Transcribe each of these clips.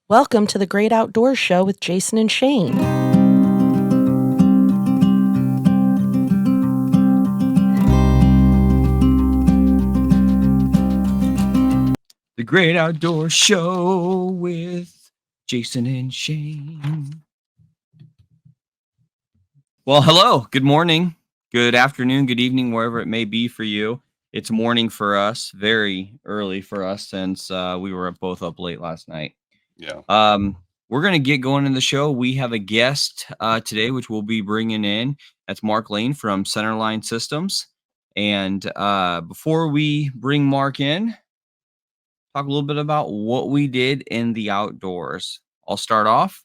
Welcome to the Great Outdoors Show with Jason and Shane. The Great Outdoor Show with Jason and Shane. Well, hello. Good morning, good afternoon, good evening, wherever it may be for you. It's morning for us, very early for us since we were both up late last night. Yeah. We're going to get going in the show. We have a guest today, which we'll be bringing in. That's Mark Laine from Centerline Systems. And before we bring Mark in, talk a little bit about what we did in the outdoors. I'll start off.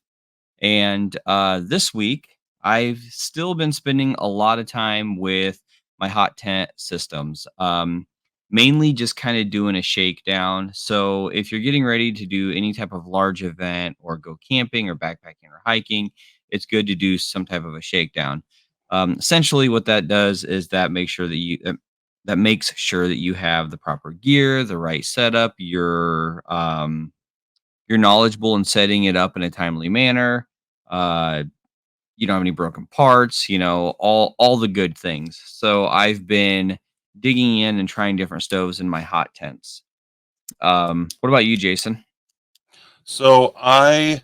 And this week, I've still been spending a lot of time with my hot tent systems, mainly just kind of doing a shakedown. So if you're getting ready to do any type of large event or go camping or backpacking or hiking, it's good to do some type of a shakedown. Essentially, what that does is that makes sure that that makes sure that you have the proper gear, the right setup, you're knowledgeable in setting it up in a timely manner. Uh, you don't have any broken parts, all the good things. So I've been digging in and trying different stoves in my hot tents. What about you, Jason? So I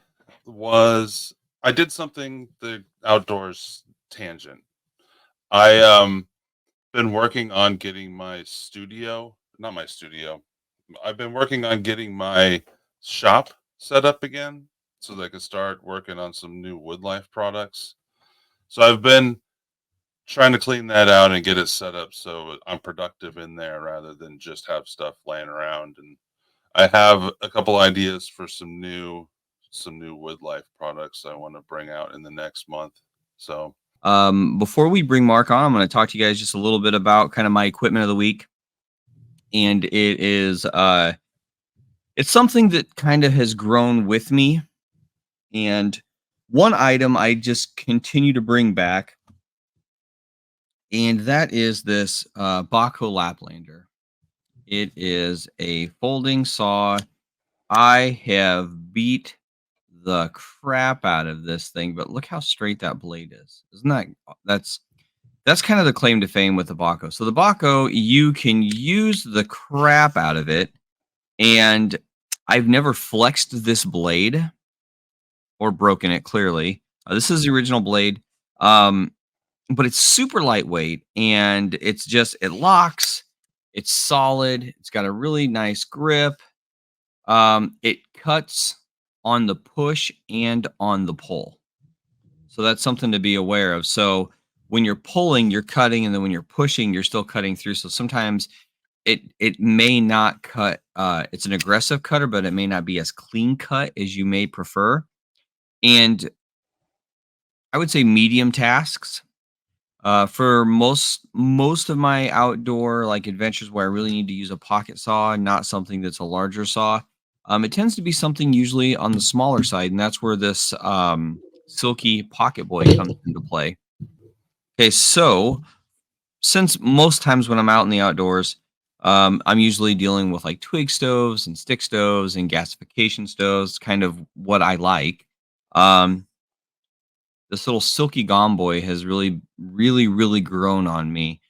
did something the outdoors tangent. I been working on getting my studio, not my studio. I've been working on getting my shop set up again so that I can start working on some new Woodlife products. So I've been trying to clean that out and get it set up so I'm productive in there rather than just have stuff laying around. And I have a couple ideas for some new Woodlife products I want to bring out in the next month. So Before we bring Mark on, I'm going to talk to you guys just a little bit about kind of my equipment of the week. And it's something that kind of has grown with me. And one item I just continue to bring back, and that is this Baco Laplander. It is a folding saw. I have beat the crap out of this thing, but look how straight that blade is. Isn't that's kind of the claim to fame with the Baco. So the Baco, you can use the crap out of it, and I've never flexed this blade or broken it clearly. This is the original blade. But it's super lightweight and it locks, it's solid, it's got a really nice grip. It cuts on the push and on the pull. So that's something to be aware of. So when you're pulling, you're cutting, and then when you're pushing, you're still cutting through. So sometimes it may not cut. It's an aggressive cutter, but it may not be as clean cut as you may prefer. And I would say medium tasks. For most of my outdoor like adventures where I really need to use a pocket saw, not something that's a larger saw, it tends to be something usually on the smaller side, and that's where this silky pocket boy comes into play. Okay, so since most times when I'm out in the outdoors, I'm usually dealing with like twig stoves and stick stoves and gasification stoves, kind of what I like. Um, this little silky gomboy has really grown on me.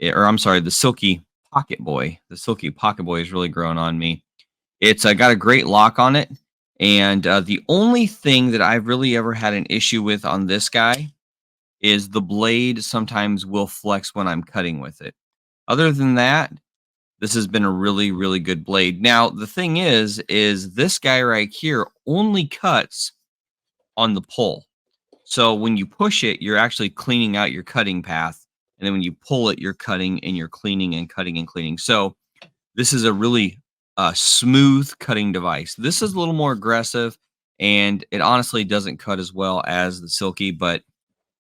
Or I'm sorry, the silky pocket boy. The silky pocket boy has really grown on me. It's got a great lock on it, and the only thing that I've really ever had an issue with on this guy is the blade sometimes will flex when I'm cutting with it. Other than that, this has been a really good blade. Now the thing is this guy right here only cuts on the pull. So when you push it, you're actually cleaning out your cutting path. And then when you pull it, you're cutting and you're cleaning and cutting and cleaning. So this is a really smooth cutting device. This is a little more aggressive, and it honestly doesn't cut as well as the Silky, but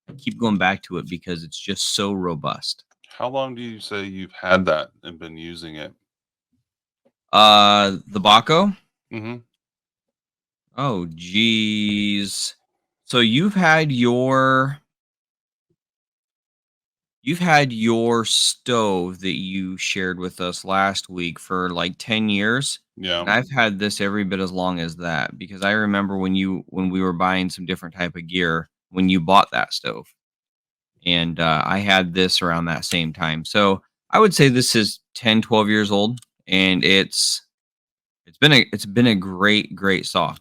I keep going back to it because it's just so robust. how long do you say you've had that and been using it? The Baco. Mm-hmm. Oh, geez. So you've had your you've had your stove that you shared with us last week for like 10 years. Yeah. And I've had this every bit as long as that because I remember when we were buying some different type of gear when you bought that stove. And I had this around that same time. So I would say this is 10, 12 years old, and it's been a great saw.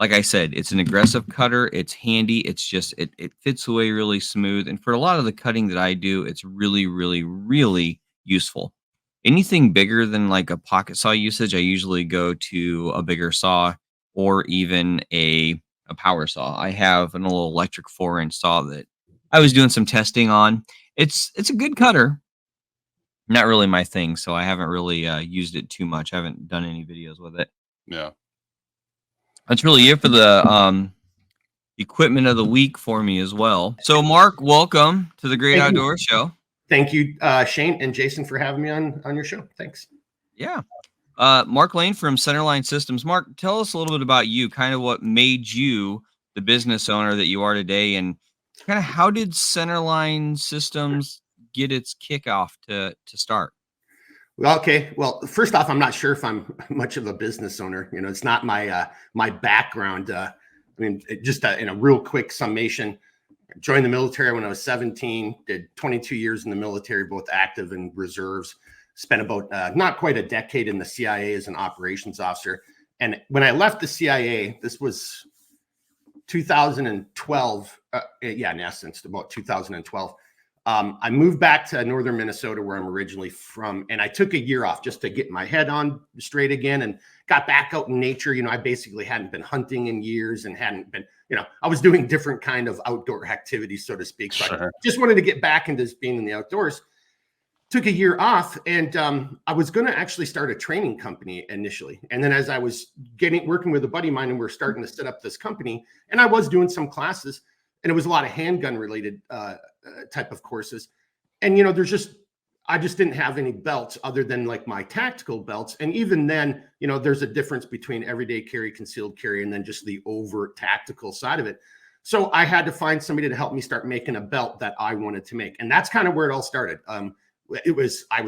Like I said, it's an aggressive cutter. It's handy. It's just it fits away really smooth. And for a lot of the cutting that I do, it's really useful. Anything bigger than like a pocket saw usage, I usually go to a bigger saw or even a power saw. I have an little electric 4-inch saw that I was doing some testing on. It's a good cutter. Not really my thing, so I haven't really used it too much. I haven't done any videos with it. Yeah. That's really it for the equipment of the week for me as well. So, Mark, welcome to the Great Thank you. Outdoors Show. Thank you, Shane and Jason, for having me on your show. Thanks. Yeah. Mark Laine from Centerline Systems. Mark, tell us a little bit about you, kind of what made you the business owner that you are today, and kind of how did Centerline Systems get its kickoff to start? Well, okay. Well, first off, I'm not sure if I'm much of a business owner. You know, it's not my my background. I mean, just in a real quick summation, I joined the military when I was 17. Did 22 years in the military, both active and reserves. Spent about not quite a decade in the CIA as an operations officer. And when I left the CIA, this was 2012. Yeah, in essence, about 2012. I moved back to northern Minnesota, where I'm originally from, and I took a year off just to get my head on straight again and got back out in nature. You know, I basically hadn't been hunting in years and hadn't been, you know, I was doing different kind of outdoor activities, so to speak. So I just wanted to get back into being in the outdoors. Took a year off, and I was going to actually start a training company initially. And then as I was working with a buddy of mine, and we're starting to set up this company, and I was doing some classes, and it was a lot of handgun related type of courses. And, you know, I just didn't have any belts other than like my tactical belts. And even then, you know, there's a difference between everyday carry, concealed carry, and then just the overt tactical side of it. So I had to find somebody to help me start making a belt that I wanted to make. And that's kind of where it all started. I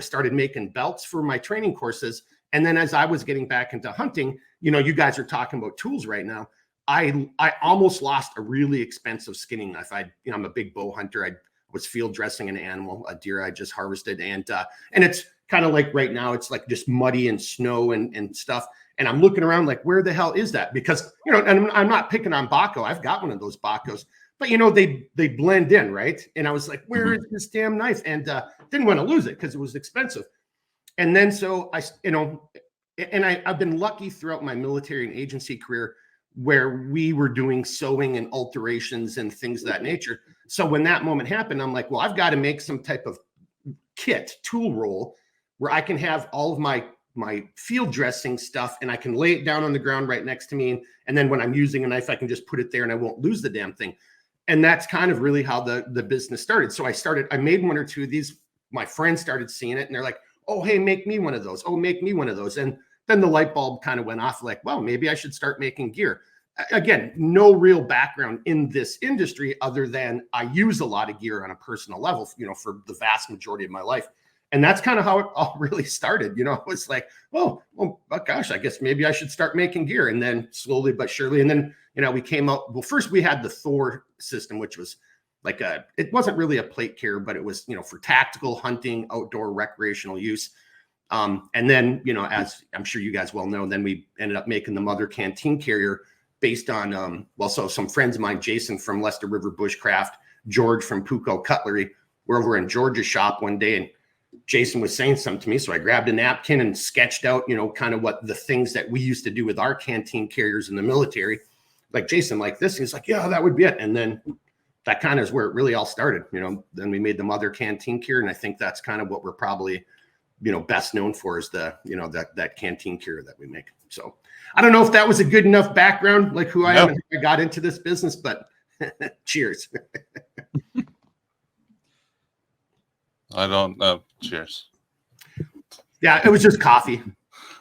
started making belts for my training courses. And then as I was getting back into hunting, you know, you guys are talking about tools right now. I almost lost a really expensive skinning knife. I'm a big bow hunter. I was field dressing an animal, a deer I just harvested. And it's kind of like right now, it's like just muddy and snow and stuff. And I'm looking around like, where the hell is that? Because, you know, and I'm not picking on Baco. I've got one of those Bacos, but you know, they blend in, right? And I was like, where is this damn knife? And didn't want to lose it because it was expensive. And then so I've been lucky throughout my military and agency career where we were doing sewing and alterations and things of that nature. So when that moment happened, I'm like, well, I've got to make some type of kit, tool roll, where I can have all of my field dressing stuff and I can lay it down on the ground right next to me. And then when I'm using a knife, I can just put it there and I won't lose the damn thing. And that's kind of really how the business started. So I made one or two of these. My friends started seeing it and they're like, oh, hey, make me one of those. Oh, make me one of those. And then the light bulb kind of went off like, well, maybe I should start making gear. Again, no real background in this industry other than I use a lot of gear on a personal level, you know, for the vast majority of my life. And that's kind of how it all really started. You know, it was like, oh gosh, I guess maybe I should start making gear. And then slowly but surely. And then, you know, we came out, well, first we had the Thor system, which was like it wasn't really a plate carrier, but it was, you know, for tactical hunting, outdoor recreational use. And then, you know, as I'm sure you guys well know, then we ended up making the Mother Canteen carrier based on, so some friends of mine, Jason from Lester River Bushcraft, George from Puco Cutlery, were over in George's shop one day, and Jason was saying something to me. So I grabbed a napkin and sketched out, you know, kind of what the things that we used to do with our canteen carriers in the military. Like, Jason, like this. And he's like, yeah, that would be it. And then that kind of is where it really all started. You know, then we made the Mother Canteen carrier. And I think that's kind of what we're probably, you know, best known for is the, you know, that canteen carrier that we make. So I don't know if that was a good enough background, like who I am and how I got into this business, but cheers. I don't know. Cheers. Yeah, it was just coffee.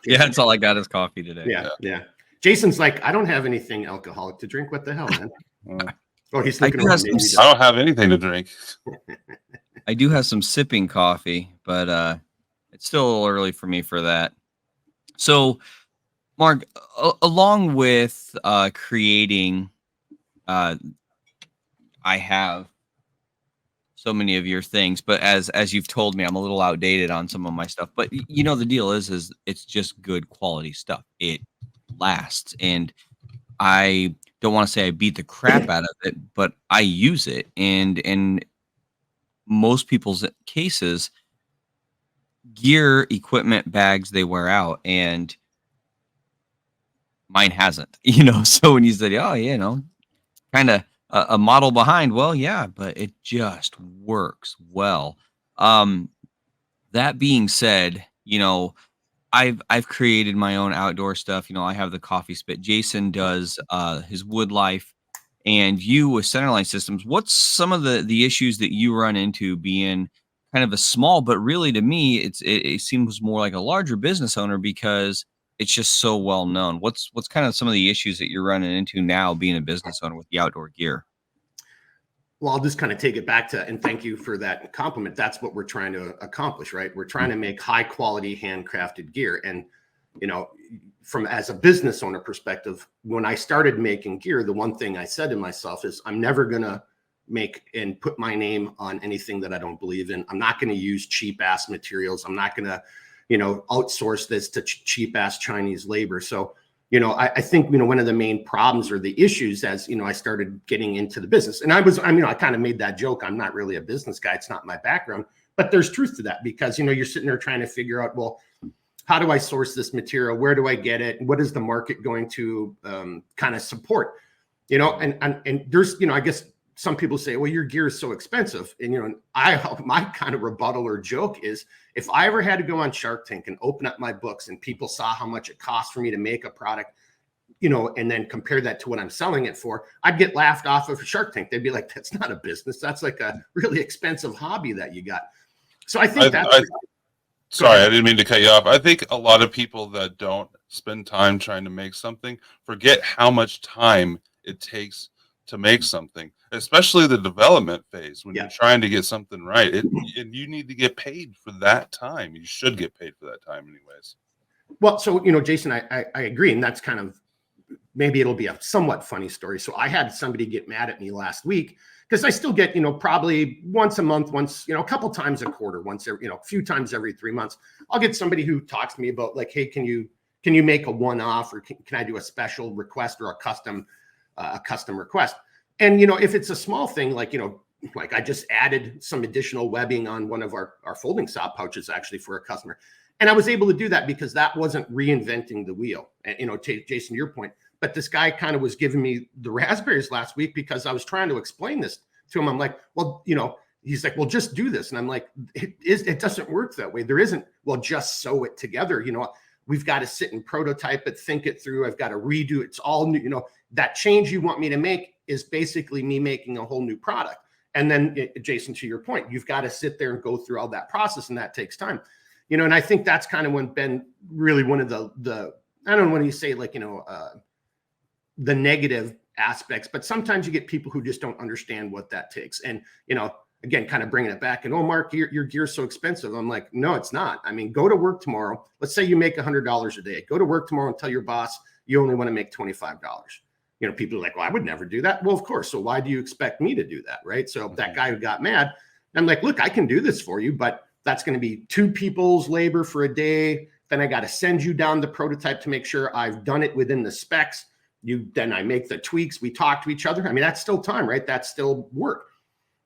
Yeah, that's all I got is coffee today. Yeah. Jason's like, I don't have anything alcoholic to drink. What the hell, man? Oh, he's looking I around. I don't have anything to drink. I do have some sipping coffee, but it's still a little early for me for that. So, Mark, along with creating, uh, I have so many of your things, but as you've told me, I'm a little outdated on some of my stuff. But you know, the deal is it's just good quality stuff. It lasts, and I don't want to say I beat the crap out of it, but I use it, and in most people's cases, gear, equipment, bags, they wear out, and mine hasn't. So when you said, "Oh, kind of a model behind," well, yeah, but it just works well. Um, that being said, I've created my own outdoor stuff. I have the coffee spit. Jason does his wood life, and you with centerline systems. What's some of the issues that you run into being kind of a small, but really to me, it seems more like a larger business owner because it's just so well known. What's kind of some of the issues that you're running into now being a business owner with the outdoor gear? Well, I'll just kind of take it back to, and thank you for that compliment. That's what we're trying to accomplish, right? We're trying to make high quality handcrafted gear. And, from as a business owner perspective, when I started making gear, the one thing I said to myself is I'm never going to make and put my name on anything that I don't believe in. I'm not going to use cheap ass materials. I'm not going to, outsource this to cheap ass Chinese labor. So, I think, one of the main problems or the issues as, I started getting into the business, and I kind of made that joke. I'm not really a business guy. It's not my background, but there's truth to that because, you're sitting there trying to figure out, well, how do I source this material? Where do I get it? What is the market going to kind of support? And there's, I guess some people say, well, your gear is so expensive. And, my kind of rebuttal or joke is if I ever had to go on Shark Tank and open up my books and people saw how much it costs for me to make a product, and then compare that to what I'm selling it for, I'd get laughed off of Shark Tank. They'd be like, that's not a business. That's like a really expensive hobby that you got. So I think sorry, I didn't mean to cut you off. I think a lot of people that don't spend time trying to make something forget how much time it takes to make something, especially the development phase when you're trying to get something right. And you need to get paid for that time. You should get paid for that time anyways. Well, so, Jason, I agree. And that's kind of, maybe it'll be a somewhat funny story. So I had somebody get mad at me last week because I still get, probably once a month, a couple times a quarter, a few times every 3 months, I'll get somebody who talks to me about like, hey, can you make a one-off or can I do a special request or a custom request? And, if it's a small thing, like I just added some additional webbing on one of our folding saw pouches actually for a customer. And I was able to do that because that wasn't reinventing the wheel. And, Jason, to your point, but this guy kind of was giving me the raspberries last week because I was trying to explain this to him. I'm like, well, he's like, well, just do this. And I'm like, it doesn't work that way. There isn't, well, just sew it together. We've got to sit and prototype it, think it through. I've got to redo it. It's all new. That change you want me to make is basically me making a whole new product. And then, Jason, to your point, you've got to sit there and go through all that process, and that takes time. And I think that's kind of when Ben really one of the I don't know when you say like, the negative aspects, but sometimes you get people who just don't understand what that takes. And, again, kind of bringing it back and, oh, Mark, your gear's so expensive. I'm like, no, it's not. I mean, go to work tomorrow. Let's say you make $100 a day. Go to work tomorrow and tell your boss you only want to make $25. People are like, well, I would never do that. Well, of course. So why do you expect me to do that? Right. So that guy who got mad, I'm like, look, I can do this for you, but that's going to be 2 people's labor for a day. Then I got to send you down the prototype to make sure I've done it within the specs. Then I make the tweaks. We talk to each other. I mean, that's still time, right? That's still work.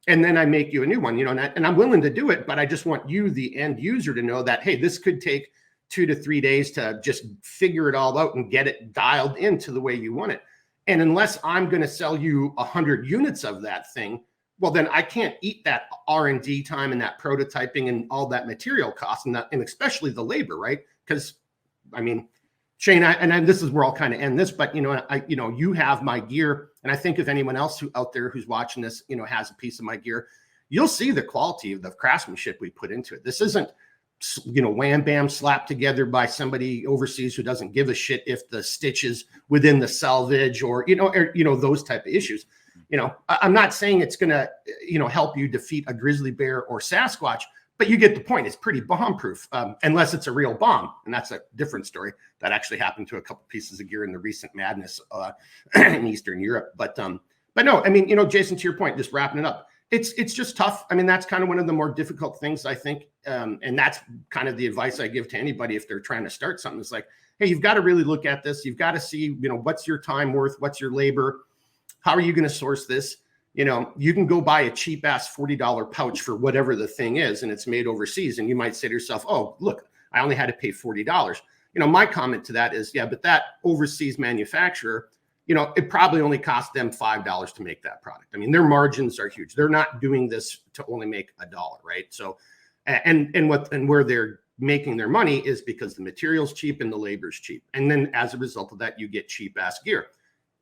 And then I make you a new one, and I'm willing to do it, but I just want you, the end user, to know that, hey, this could take 2 to 3 days to just figure it all out and get it dialed into the way you want it. And unless I'm going to sell you 100 units of that thing, well, then I can't eat that R&D time and that prototyping and all that material cost and especially the labor, right? Because, I mean, Shane, this is where I'll kind of end this, but you have my gear, and I think if anyone else out there who's watching this, has a piece of my gear, you'll see the quality of the craftsmanship we put into it. This isn't, wham bam slapped together by somebody overseas who doesn't give a shit if the stitch is within the selvage or those type of issues. I'm not saying it's going to, help you defeat a grizzly bear or Sasquatch, but you get the point. It's pretty bomb-proof, unless it's a real bomb, and that's a different story. That actually happened to a couple pieces of gear in the recent madness in Eastern Europe. But no, I mean, Jason, to your point, just wrapping it up, it's just tough. I mean, that's kind of one of the more difficult things, I think, and that's kind of the advice I give to anybody if they're trying to start something. It's like, hey, you've got to really look at this. You've got to see, what's your time worth? What's your labor? How are you going to source this? You can go buy a cheap ass $40 pouch for whatever the thing is, and it's made overseas. And you might say to yourself, oh, look, I only had to pay $40. My comment to that is, yeah, but that overseas manufacturer, it probably only cost them $5 to make that product. I mean, their margins are huge. They're not doing this to only make $1, right? So, and where they're making their money is because the material's cheap and the labor's cheap. And then as a result of that, you get cheap ass gear.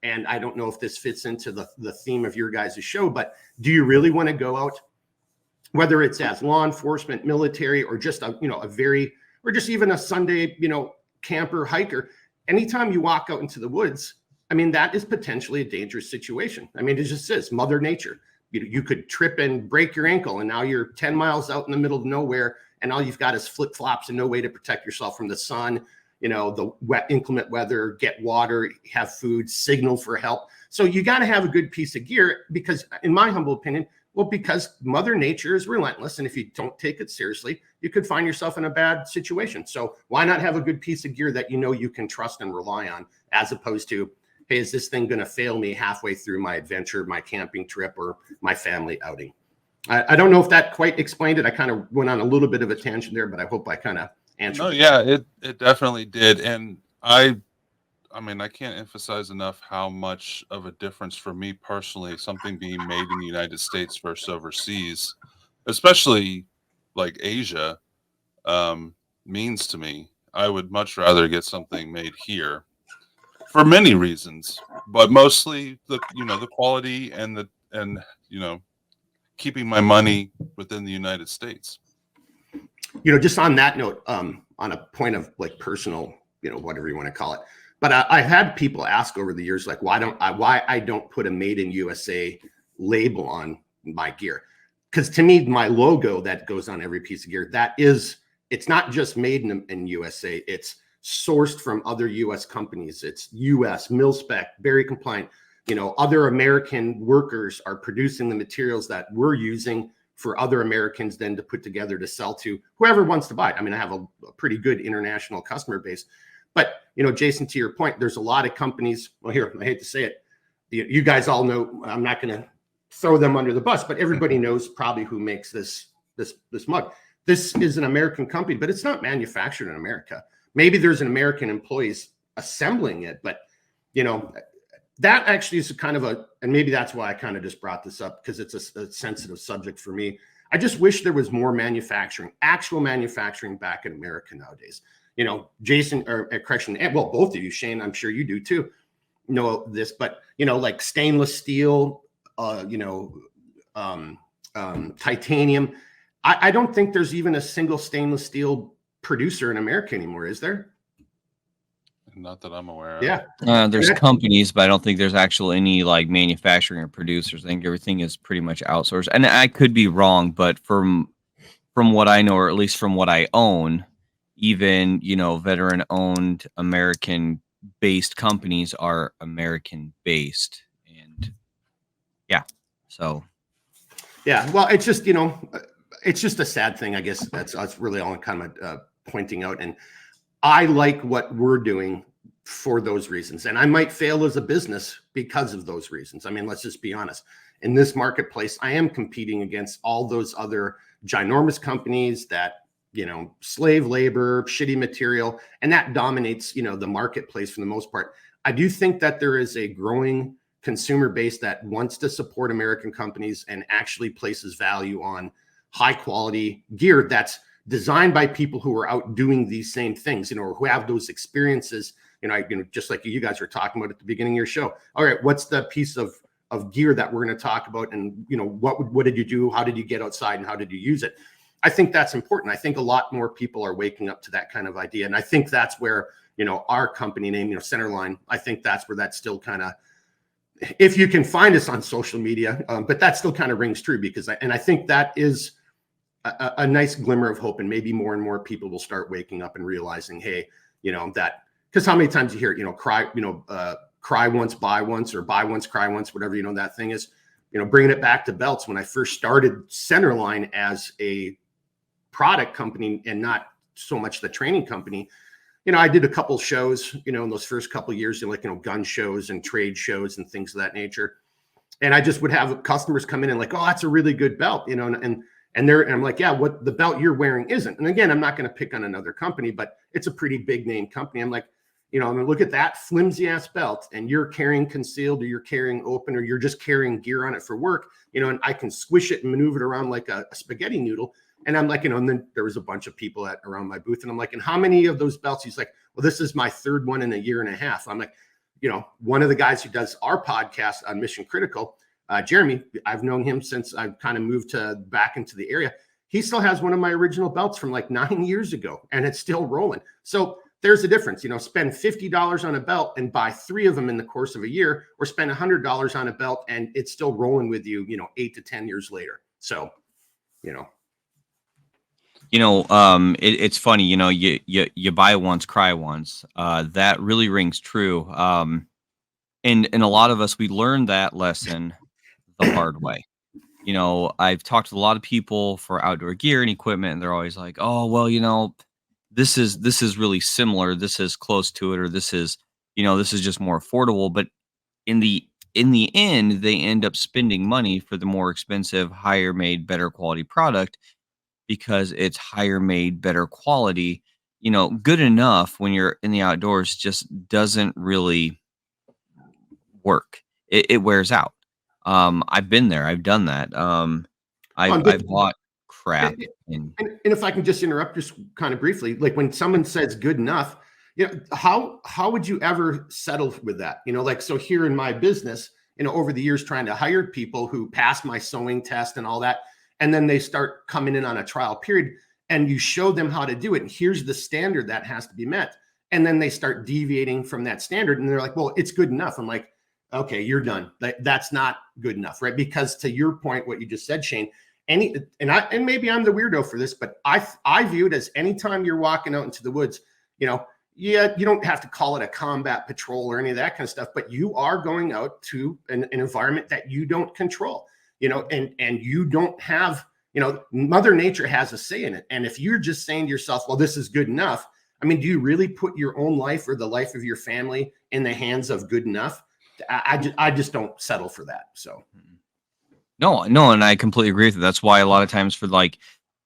And I don't know if this fits into the theme of your guys' show, but do you really want to go out, whether it's as law enforcement, military, or just or just even a Sunday, camper, hiker? Anytime you walk out into the woods, I mean, that is potentially a dangerous situation. I mean, it just is Mother Nature. You could trip and break your ankle, and now you're 10 miles out in the middle of nowhere, and all you've got is flip flops and no way to protect yourself from the sun. The wet, inclement weather, get water, have food, signal for help. So you got to have a good piece of gear because, in my humble opinion, because Mother Nature is relentless. And if you don't take it seriously, you could find yourself in a bad situation. So why not have a good piece of gear that you can trust and rely on, as opposed to, hey, is this thing going to fail me halfway through my adventure, my camping trip, or my family outing? I don't know if that quite explained it. I kind of went on a little bit of a tangent there, but I hope I kind of answer. No, yeah, it definitely did. And I mean, I can't emphasize enough how much of a difference for me personally, something being made in the United States versus overseas, especially like Asia, means to me. I would much rather get something made here for many reasons, but mostly the quality and keeping my money within the United States. Just on that note, on a point of like personal, whatever you want to call it, but I've had people ask over the years, like, why I don't put a made in USA label on my gear? Because to me, my logo that goes on every piece of gear, it's not just made in USA, it's sourced from other US companies. It's US, mil spec, very compliant. Other American workers are producing the materials that we're using for other Americans then to put together to sell to whoever wants to buy it. I mean, I have a pretty good international customer base. But, Jason, to your point, there's a lot of companies. Well, here, I hate to say it. You guys all know, I'm not going to throw them under the bus, but everybody knows probably who makes this mug. This is an American company, but it's not manufactured in America. Maybe there's an American employees assembling it, but, that actually is kind of and maybe that's why I kind of just brought this up, because it's a sensitive subject for me. I just wish there was more actual manufacturing back in America nowadays. Jason, or correction, well, both of you, Shane, I'm sure you do too, know this, but, like stainless steel, titanium. I don't think there's even a single stainless steel producer in America anymore, is there? Not that I'm aware of. Yeah. There's companies, but I don't think there's actual any like manufacturing or producers. I think everything is pretty much outsourced. And I could be wrong, but from what I know, or at least from what I own, even, veteran owned American based companies are American based. And yeah. So yeah, well, it's just, it's just a sad thing, I guess. That's really all I'm kind of pointing out. And I like what we're doing for those reasons. And I might fail as a business because of those reasons. I mean, let's just be honest. In this marketplace, I am competing against all those other ginormous companies that, slave labor, shitty material, and that dominates, the marketplace for the most part. I do think that there is a growing consumer base that wants to support American companies and actually places value on high quality gear that's designed by people who are out doing these same things, or who have those experiences, just like you guys were talking about at the beginning of your show. All right, what's the piece of gear that we're going to talk about? And, what did you do? How did you get outside and how did you use it? I think that's important. I think a lot more people are waking up to that kind of idea. And I think that's where, our company name, Centerline, I think that's where that's still kind of if you can find us on social media, but that still kind of rings true because I think that is a nice glimmer of hope, and maybe more and more people will start waking up and realizing, hey, that, because how many times you hear it, cry once, buy once, or buy once, cry once, whatever, that thing is, bringing it back to belts. When I first started Centerline as a product company and not so much the training company, I did a couple shows, in those first couple of years, like, gun shows and trade shows and things of that nature. And I just would have customers come in and like, oh, that's a really good belt, and I'm like, yeah, what the belt you're wearing isn't. And again, I'm not going to pick on another company, but it's a pretty big name company. I'm like, I'm going to look at that flimsy ass belt, and you're carrying concealed, or you're carrying open, or you're just carrying gear on it for work, and I can squish it and maneuver it around like a spaghetti noodle. And I'm like, and then there was a bunch of people around my booth, and I'm like, and how many of those belts? He's like, well, this is my third one in a year and a half. I'm like, one of the guys who does our podcast on Mission Critical, Jeremy, I've known him since I've kind of moved back into the area. He still has one of my original belts from like 9 years ago, and it's still rolling. So there's a difference, spend $50 on a belt and buy 3 of them in the course of a year, or spend $100 on a belt and it's still rolling with you, 8 to 10 years later. So, it's funny, you buy once, cry once. That really rings true. And a lot of us, we learned that lesson the hard way. I've talked to a lot of people for outdoor gear and equipment, and they're always like, oh, well, this is really similar. This is close to it, or this is just more affordable. But in the end, they end up spending money for the more expensive, higher made, better quality product, because it's higher made, better quality. Good enough when you're in the outdoors just doesn't really work. It wears out. I've been there. I've done that. I've bought crap. And if I can just interrupt just kind of briefly, like when someone says good enough, how would you ever settle with that? Like, so here in my business, over the years, trying to hire people who pass my sewing test and all that, and then they start coming in on a trial period, and you show them how to do it. And here's the standard that has to be met. And then they start deviating from that standard, and they're like, well, it's good enough. I'm like, okay, you're done. That's not good enough, right? Because to your point, what you just said, Shane, and maybe I'm the weirdo for this, but I view it as anytime you're walking out into the woods, yeah, you don't have to call it a combat patrol or any of that kind of stuff, but you are going out to an environment that you don't control, and you don't have, Mother Nature has a say in it. And if you're just saying to yourself, well, this is good enough, I mean, do you really put your own life or the life of your family in the hands of good enough? I just don't settle for that. So. No, and I completely agree with you. That's why a lot of times for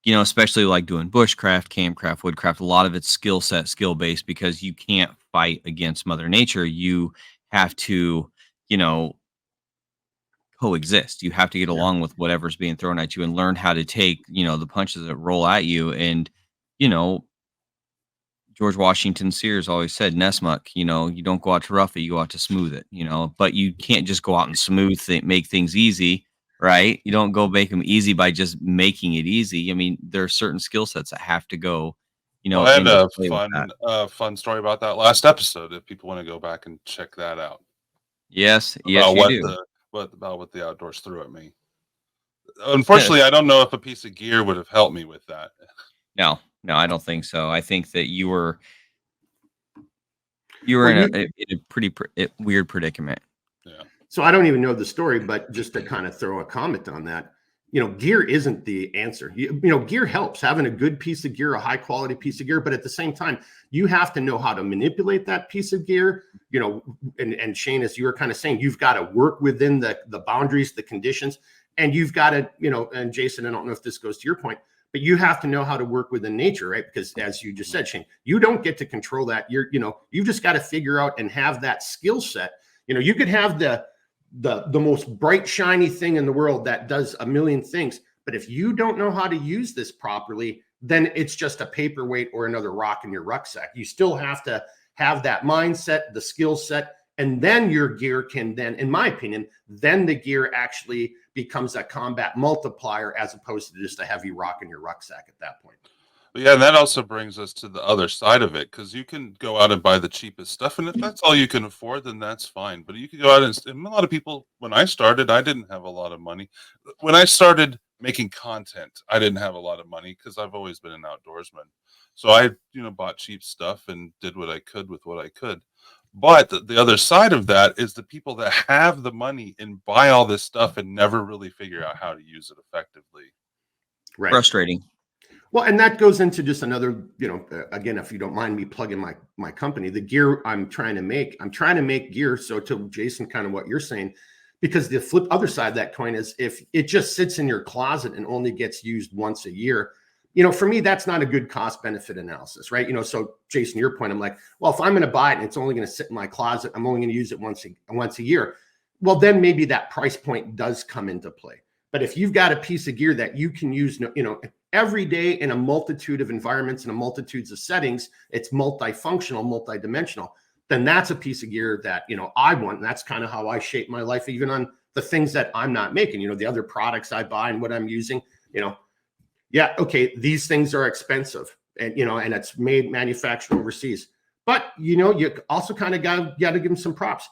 especially like doing bushcraft, campcraft, woodcraft, a lot of it's skill based, because you can't fight against Mother Nature. You have to, coexist. You have to get along with whatever's being thrown at you and learn how to take, the punches that roll at you. And, George Washington Sears always said, Nessmuck, you don't go out to rough it, you go out to smooth it, but you can't just go out and make things easy, right? You don't go make them easy by just making it easy. I mean, there are certain skill sets that have to go, I had a fun story about that last episode, if people want to go back and check that out. Yes, you do. About what the outdoors threw at me. Unfortunately, I don't know if a piece of gear would have helped me with that. No, I don't think so. I think that you were in a pretty weird predicament. Yeah. So I don't even know the story, but just to kind of throw a comment on that, gear isn't the answer. Gear helps. Having a good piece of gear, a high quality piece of gear, but at the same time, you have to know how to manipulate that piece of gear. And Shane, as you were kind of saying, you've got to work within the boundaries, the conditions, and you've got to, and Jason, I don't know if this goes to your point, but you have to know how to work within nature, right? Because as you just said, Shane, you don't get to control that. You've just got to figure out and have that skill set. You could have the most bright, shiny thing in the world that does a million things, but if you don't know how to use this properly, then it's just a paperweight or another rock in your rucksack. You still have to have that mindset, the skill set, and then your gear can then, in my opinion, then the gear actually becomes a combat multiplier as opposed to just a heavy rock in your rucksack at that point. Yeah, and that also brings us to the other side of it, because you can go out and buy the cheapest stuff, and if that's all you can afford, then that's fine. But you can go out and a lot of people, when I started, I didn't have a lot of money. When I started making content, I didn't have a lot of money because I've always been an outdoorsman. So I, bought cheap stuff and did what I could with what I could. But the other side of that is the people that have the money and buy all this stuff and never really figure out how to use it effectively. Right. Frustrating. Well, and that goes into just another, again, if you don't mind me plugging my company, the gear I'm trying to make gear. So to Jason, kind of what you're saying, because the other side of that coin is if it just sits in your closet and only gets used once a year, for me, that's not a good cost benefit analysis, right? So Jason, your point, I'm like, well, if I'm going to buy it and it's only going to sit in my closet, I'm only going to use it once a year. Well, then maybe that price point does come into play. But if you've got a piece of gear that you can use, every day in a multitude of environments and a multitudes of settings, it's multifunctional, multidimensional, then that's a piece of gear that, I want. And that's kind of how I shape my life, even on the things that I'm not making, the other products I buy and what I'm using, yeah, okay, these things are expensive and, and it's manufactured overseas. But, you also kind of got to give them some props.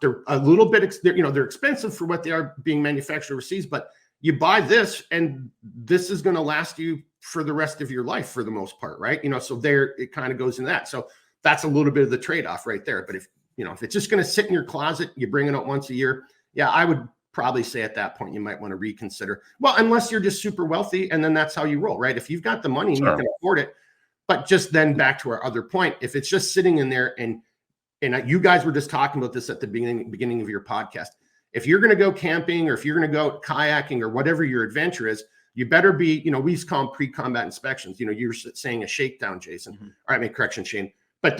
They're a little bit, they're expensive for what they are being manufactured overseas, but you buy this and this is going to last you for the rest of your life for the most part, right? So there it kind of goes in that. So that's a little bit of the trade-off right there. But if it's just going to sit in your closet, you bring it out once a year. Yeah, I would probably say at that point, you might want to reconsider. Well, unless you're just super wealthy and then that's how you roll, right? If you've got the money and you can afford it, but just then back to our other point, if it's just sitting in there and you guys were just talking about this at the beginning of your podcast. If you're going to go camping or if you're going to go kayaking or whatever your adventure is, you better be, we used to call them pre-combat inspections. You're saying a shakedown, Jason. Mm-hmm. All right, make correction, Shane. But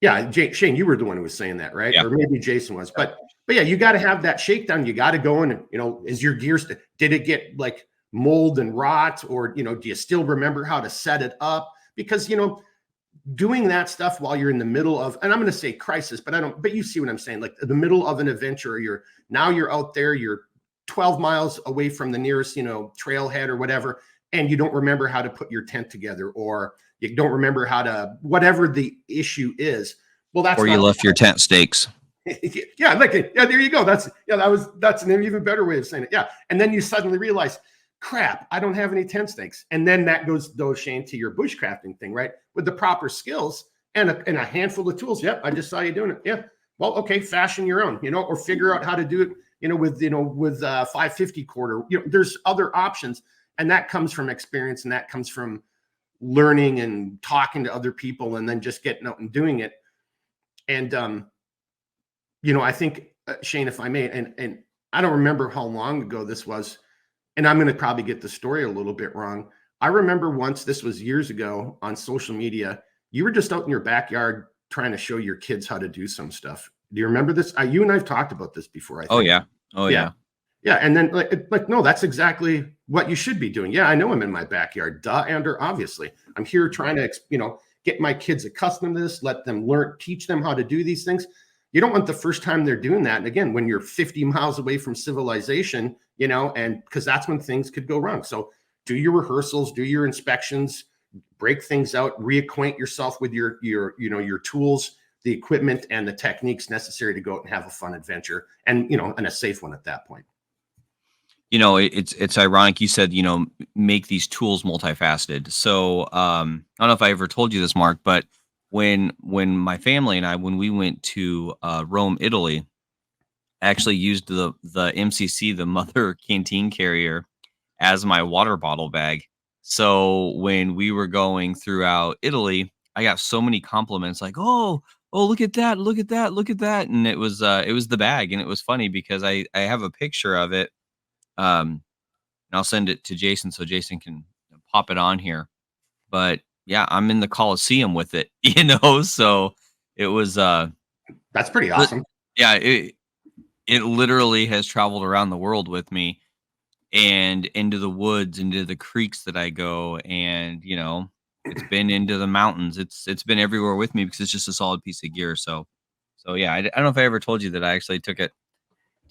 yeah, Shane, you were the one who was saying that, right? Yeah. Or maybe Jason was. But yeah, you got to have that shakedown. You got to go in and, is your gear, did it get like mold and rot? Or, do you still remember how to set it up? Because, doing that stuff while you're in the middle of, and I'm going to say crisis, but you see what I'm saying, like the middle of an adventure, you're out there, you're 12 miles away from the nearest, trailhead or whatever, and you don't remember how to put your tent together, or you don't remember how to, whatever the issue is. Well, that's, or you left your tent stakes. Yeah. There you go. That's an even better way of saying it. Yeah. And then you suddenly realize, crap, I don't have any tent stakes. And then that goes, Shane, to your bushcrafting thing, right? With the proper skills and a handful of tools. Yep, I just saw you doing it. Yeah. Well, okay, fashion your own, or figure out how to do it, with 550 quarter. There's other options, and that comes from experience, and that comes from learning and talking to other people, and then just getting out and doing it. And I think Shane, if I may, and I don't remember how long ago this was. And I'm going to probably get the story a little bit wrong. I remember once, this was years ago, on social media, you were just out in your backyard trying to show your kids how to do some stuff. Do you remember this? You and I've talked about this before, I think. Oh, yeah. Yeah. And then like, no, that's exactly what you should be doing. Yeah, I know I'm in my backyard. Duh, and/or obviously. I'm here trying to, get my kids accustomed to this, let them learn, teach them how to do these things. You don't want the first time they're doing that. And again, when you're 50 miles away from civilization, and because that's when things could go wrong. So do your rehearsals, do your inspections, break things out, reacquaint yourself with your tools, the equipment, and the techniques necessary to go out and have a fun adventure, and and a safe one at that point. It's ironic you said, make these tools multifaceted. So I don't know if I ever told you this, Mark, but when my family and I, when we went to Rome, Italy, I actually used the MCC, the Mother Canteen Carrier, as my water bottle bag. So when we were going throughout Italy, I got so many compliments like, oh, look at that, look at that, look at that. And it was the bag. And it was funny because I have a picture of it. And I'll send it to Jason so Jason can pop it on here. But yeah, I'm in the Coliseum with it, so it was that's pretty awesome. Yeah, it literally has traveled around the world with me, and into the woods, into the creeks that I go, and it's been into the mountains. It's been everywhere with me because it's just a solid piece of gear. So yeah, I don't know if I ever told you that I actually took it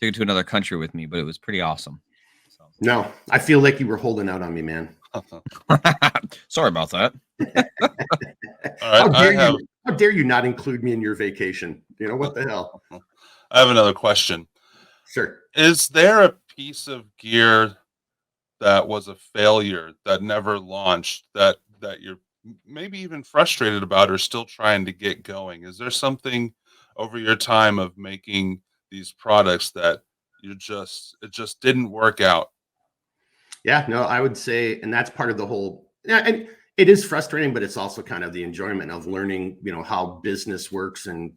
to another country with me, but it was pretty awesome. So. No, I feel like you were holding out on me, man. Sorry about that. All right, how dare you not include me in your vacation? You know, what the hell? I have another question. Sure. Is there a piece of gear that was a failure that never launched that you're maybe even frustrated about or still trying to get going? Is there something over your time of making these products that it just didn't work out? Yeah, no, I would say, and that's part of the whole, yeah, and it is frustrating, but it's also kind of the enjoyment of learning, how business works and,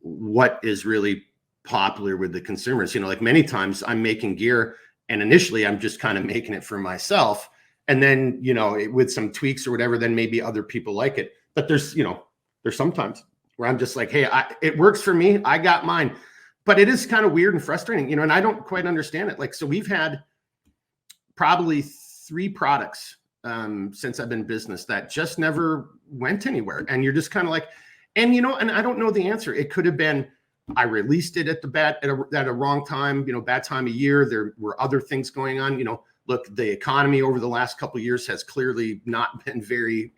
what is really popular with the consumers. Like many times I'm making gear and initially I'm just kind of making it for myself. And then, with some tweaks or whatever, then maybe other people like it. But there's sometimes where I'm just like, hey, it works for me. I got mine. But it is kind of weird and frustrating, and I don't quite understand it. Like, so we've had probably 3 products since I've been in business that just never went anywhere. And you're just kind of like, and and I don't know the answer. It could have been I released it at a wrong time, bad time of year. There were other things going on. Look, the economy over the last couple of years has clearly not been very,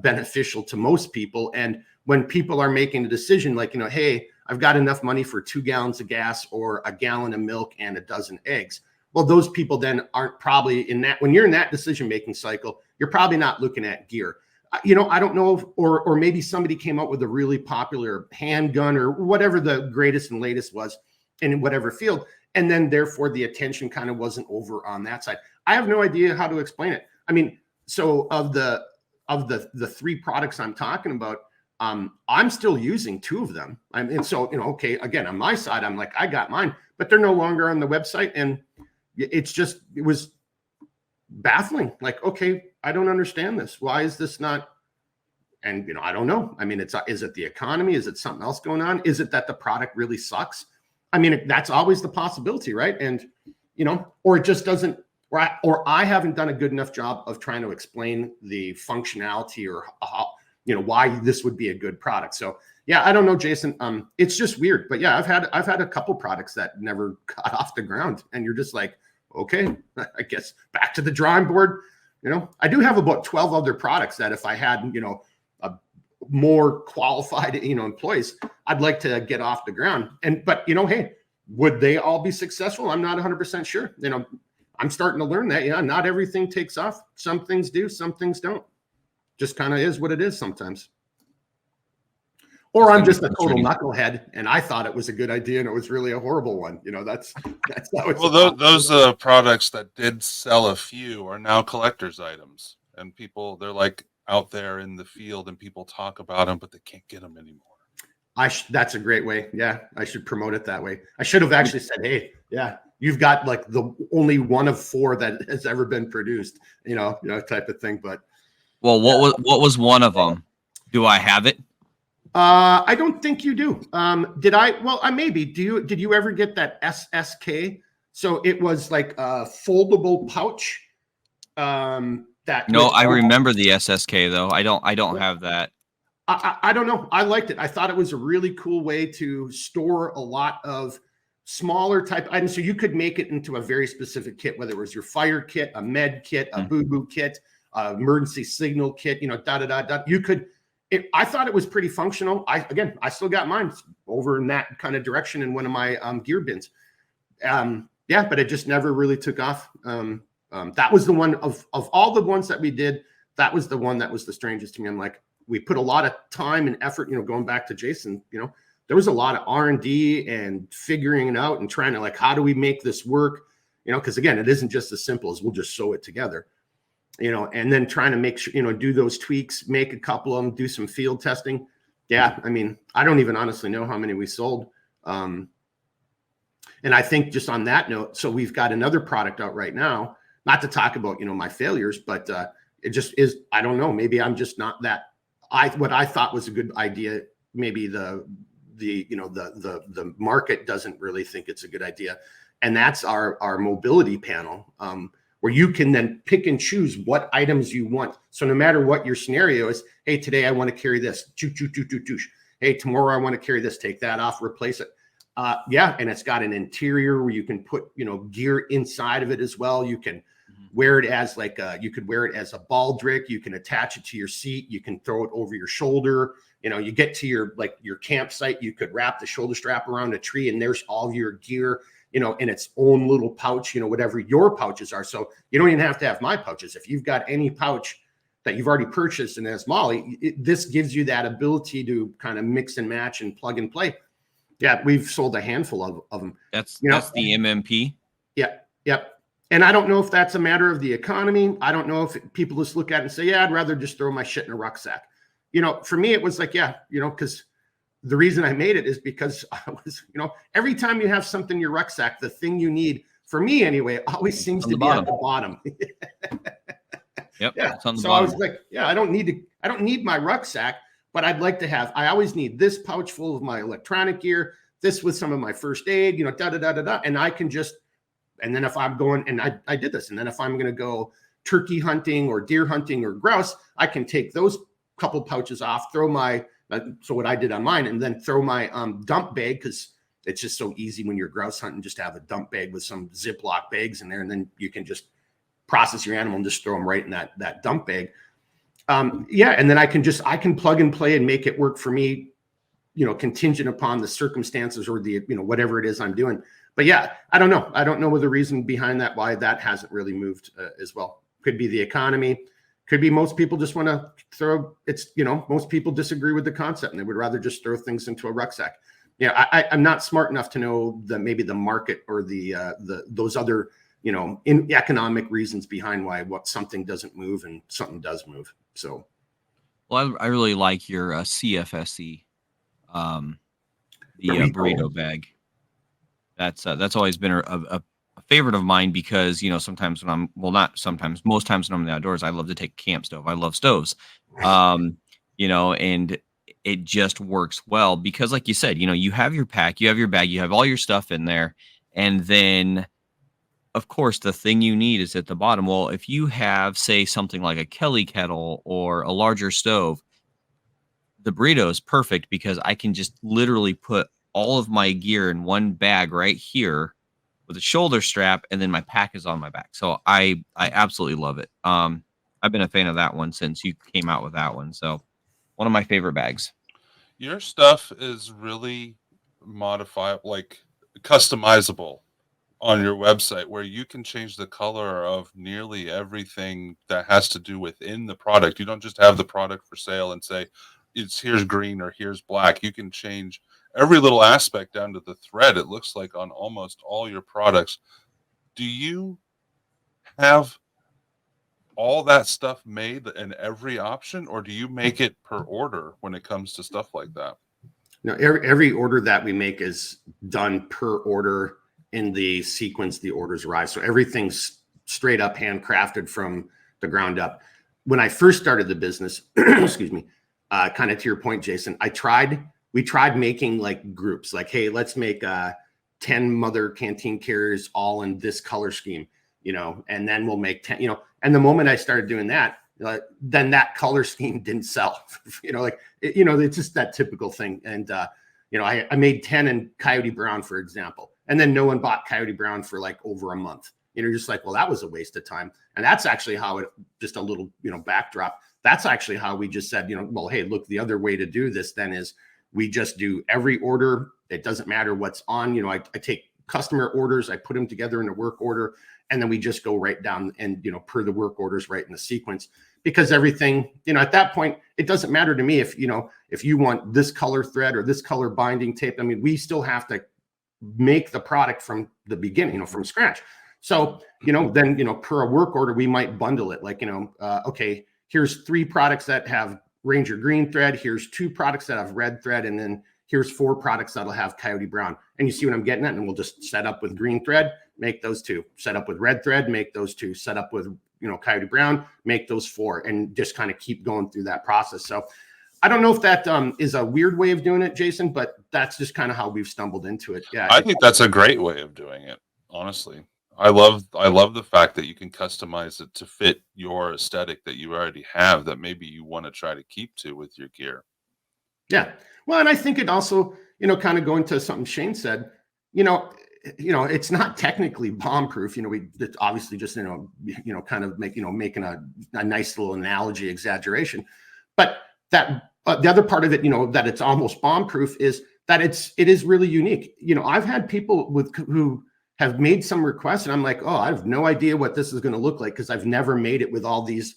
beneficial to most people. And when people are making a decision like, hey, I've got enough money for 2 gallons of gas or a gallon of milk and a dozen eggs. Well, those people then aren't probably in that. When you're in that decision-making cycle, you're probably not looking at gear. I don't know if, or maybe somebody came up with a really popular handgun or whatever the greatest and latest was in whatever field. And then therefore the attention kind of wasn't over on that side. I have no idea how to explain it. I mean, so of the 3 products I'm talking about, I'm still using 2 of them. And so, okay, again, on my side, I'm like, I got mine, but they're no longer on the website. And it was baffling. Like, okay, I don't understand this. Why is this not? And, I don't know. I mean, is it the economy? Is it something else going on? Is it that the product really sucks? I mean, that's always the possibility, right? And, or it just doesn't, or I haven't done a good enough job of trying to explain the functionality or how, why this would be a good product. So yeah, I don't know, Jason. It's just weird, but yeah, I've had a couple products that never got off the ground, and you're just like, okay, I guess back to the drawing board. I do have about 12 other products that if I had, a more qualified, employees, I'd like to get off the ground. But hey, would they all be successful? I'm not 100% sure. I'm starting to learn that. Yeah, not everything takes off. Some things do, some things don't. Just kind of is what it is sometimes. Or I'm just a total knucklehead, and I thought it was a good idea, and it was really a horrible one. That's how it's. Well, those products that did sell a few are now collector's items, and they're like out there in the field, and people talk about them, but they can't get them anymore. That's a great way. Yeah, I should promote it that way. I should have actually said, hey, yeah, you've got like the only one of 4 that has ever been produced, type of thing. But well, what was one of them? Do I have it? I don't think you do. Did I? Well, I maybe. Did you ever get that SSK? So it was like a foldable pouch. No, I remember the SSK though. I don't have that. I don't know. I liked it. I thought it was a really cool way to store a lot of smaller type items. So you could make it into a very specific kit, whether it was your fire kit, a med kit, a boo-boo kit, emergency signal kit, You could. I thought it was pretty functional. I still got mine over in that kind of direction in one of my gear bins. Yeah, but it just never really took off. That was the one of all the ones that we did. That was the one that was the strangest to me. I'm like, we put a lot of time and effort, going back to Jason, there was a lot of R&D and figuring it out and trying to like, how do we make this work? Because again, it isn't just as simple as we'll just sew it together. And then trying to make sure, do those tweaks, make a couple of them, do some field testing. Yeah. I mean, I don't even honestly know how many we sold. And I think just on that note, so we've got another product out right now, not to talk about, my failures, but it just is, I don't know, maybe I'm just not that, what I thought was a good idea. Maybe the market doesn't really think it's a good idea. And that's our mobility panel. Where you can then pick and choose what items you want. So no matter what your scenario is, hey, today I want to carry this. Hey, tomorrow I want to carry this. Take that off, replace it. Yeah, and it's got an interior where you can put, gear inside of it as well. You can wear it as like you could wear it as a baldric. You can attach it to your seat. You can throw it over your shoulder. You know, you get to your campsite, you could wrap the shoulder strap around a tree, and there's all your gear, you know, in its own little pouch, you know, whatever your pouches are. So you don't even have to have my pouches. If you've got any pouch that you've already purchased and has Molly, this gives you that ability to kind of mix and match and plug and play. Yeah, we've sold a handful of them. That's the MMP. Yeah, yep. And I don't know if that's a matter of the economy. I don't know if people just look at it and say, yeah, I'd rather just throw my shit in a rucksack. You know, for me, it was like, yeah, you know, because the reason I made it is because I was, you know, every time you have something in your rucksack, the thing you need, for me anyway, always seems to be at the bottom. Yep. Yeah. It's on the So bottom. I was like, yeah, I don't need my rucksack, but I'd like to have, I always need this pouch full of my electronic gear, this with some of my first aid, you know, and I can just, and then if I'm going, and I did this, and then if I'm going to go turkey hunting or deer hunting or grouse, I can take those couple pouches off, throw my, so what I did on mine, and then throw my dump bag, because it's just so easy when you're grouse hunting, just to have a dump bag with some Ziploc bags in there, and then you can just process your animal and just throw them right in that dump bag. Yeah, and then I can plug and play and make it work for me, you know, contingent upon the circumstances or the, you know, whatever it is I'm doing. But yeah, I don't know what the reason behind that, why that hasn't really moved as well. Could be the economy. Could be most people just want to throw, it's, you know, most people disagree with the concept and they would rather just throw things into a rucksack. Yeah, I'm not smart enough to know that maybe the market or those other, you know, in economic reasons behind why something doesn't move and something does move. So, well, I really like your CFSE, the burrito bag. That's always been a favorite of mine, because, you know, sometimes when I'm, well, not sometimes, most times when I'm in the outdoors, I love to take a camp stove. I love stoves, you know, and it just works well because, like you said, you know, you have your pack, you have your bag, you have all your stuff in there, and then, of course, the thing you need is at the bottom. Well, if you have, say, something like a Kelly kettle or a larger stove, the burrito is perfect because I can just literally put all of my gear in one bag right here with a shoulder strap, and then my pack is on my back. So I absolutely love it. I've been a fan of that one since you came out with that one. So one of my favorite bags. Your stuff is really modifiable, like customizable on your website, where you can change the color of nearly everything that has to do within the product. You don't just have the product for sale and say, here's green or here's black. You can change every little aspect down to the thread, it looks like, on almost all your products. Do you have all that stuff made in every option, or do you make it per order when it comes to stuff like that? No, every order that we make is done per order in the sequence the orders arrive. So everything's straight up handcrafted from the ground up. When I first started the business, excuse me, kind of to your point, Jason, we tried making like groups, like, hey, let's make 10 mother canteen carriers all in this color scheme, you know, and then we'll make 10, you know, and the moment I started doing that, then that color scheme didn't sell, you know, like, you know, it's just that typical thing. And, you know, I made 10 in Coyote Brown, for example, and then no one bought Coyote Brown for like over a month. You know, just like, well, that was a waste of time. And that's actually how just a little, you know, backdrop. That's actually how we just said, you know, well, hey, look, the other way to do this then is we just do every order. It doesn't matter what's on, you know, I take customer orders, I put them together in a work order, and then we just go right down and, you know, per the work orders right in the sequence, because everything, you know, at that point, it doesn't matter to me if, you know, if you want this color thread or this color binding tape. I mean, we still have to make the product from the beginning, you know, from scratch. So, you know, then, you know, per a work order, we might bundle it like, you know, okay, here's 3 products that have Ranger green thread. Here's 2 products that have red thread. And then here's 4 products that'll have Coyote Brown. And you see what I'm getting at? And we'll just set up with green thread, make those 2, set up with red thread, make those 2, set up with, you know, Coyote Brown, make those 4, and just kind of keep going through that process. So I don't know if that is a weird way of doing it, Jason, but that's just kind of how we've stumbled into it. Yeah. I think that's a great way of doing it, honestly. I love the fact that you can customize it to fit your aesthetic that you already have, that maybe you want to try to keep to with your gear. Yeah. Well, and I think it also, you know, kind of going to something Shane said, you know, it's not technically bomb proof. It's obviously just, kind of making a nice little analogy exaggeration. But that the other part of it, that it's almost bomb proof is that it is really unique. I've had people who have made some requests and I'm like, oh, I have no idea what this is going to look like because I've never made it with all these,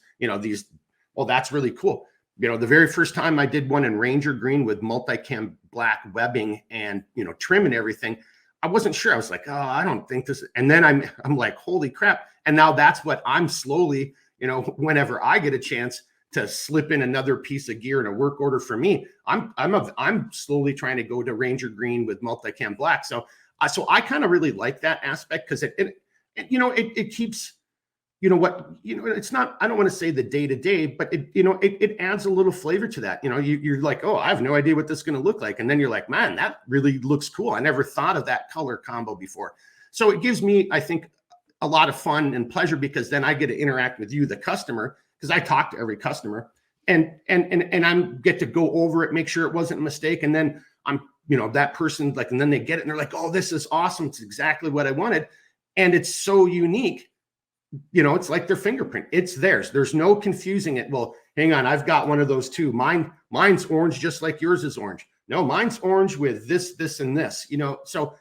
well, that's really cool. The very first time I did one in Ranger green with multicam black webbing and, trim and everything, I wasn't sure. I was like, oh, I don't think this. And then I'm like, holy crap. And now that's what I'm slowly, whenever I get a chance to slip in another piece of gear in a work order for me, I'm slowly trying to go to Ranger green with multicam black. So I kind of really like that aspect because it keeps, it's not, I don't want to say the day to day, but it adds a little flavor to that. You're like, oh, I have no idea what this is going to look like. And then you're like, man, that really looks cool. I never thought of that color combo before. So it gives me, I think, a lot of fun and pleasure because then I get to interact with you, the customer, because I talk to every customer and I get to go over it, make sure it wasn't a mistake. And then I'm, that person and then they get it and they're like, oh, this is awesome. It's exactly what I wanted. And it's so unique. It's like their fingerprint. It's theirs. There's no confusing it. Well, hang on. I've got one of those too. Mine's orange, just like yours is orange. No, mine's orange with this, and this, so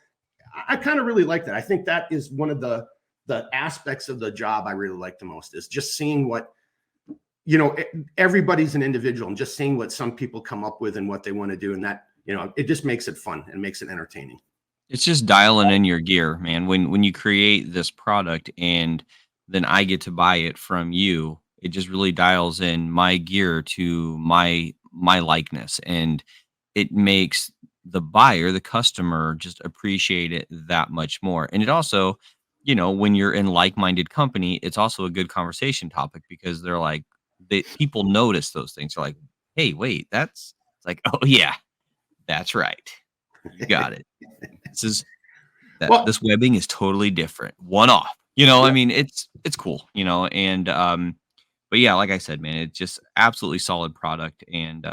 I kind of really like that. I think that is one of the aspects of the job I really like the most is just seeing what, everybody's an individual and just seeing what some people come up with and what they want to do. And that, it just makes it fun and makes it entertaining. It's just dialing in your gear, man. When you create this product and then I get to buy it from you, it just really dials in my gear to my likeness, and it makes the buyer, the customer, just appreciate it that much more. And it also, when you're in like-minded company, it's also a good conversation topic because they're like, people notice those things. They're like, hey, wait, it's like, oh yeah, that's right, you got it. This webbing is totally different, one off. I mean, it's cool, and but yeah, like I said, man, it's just absolutely solid product, and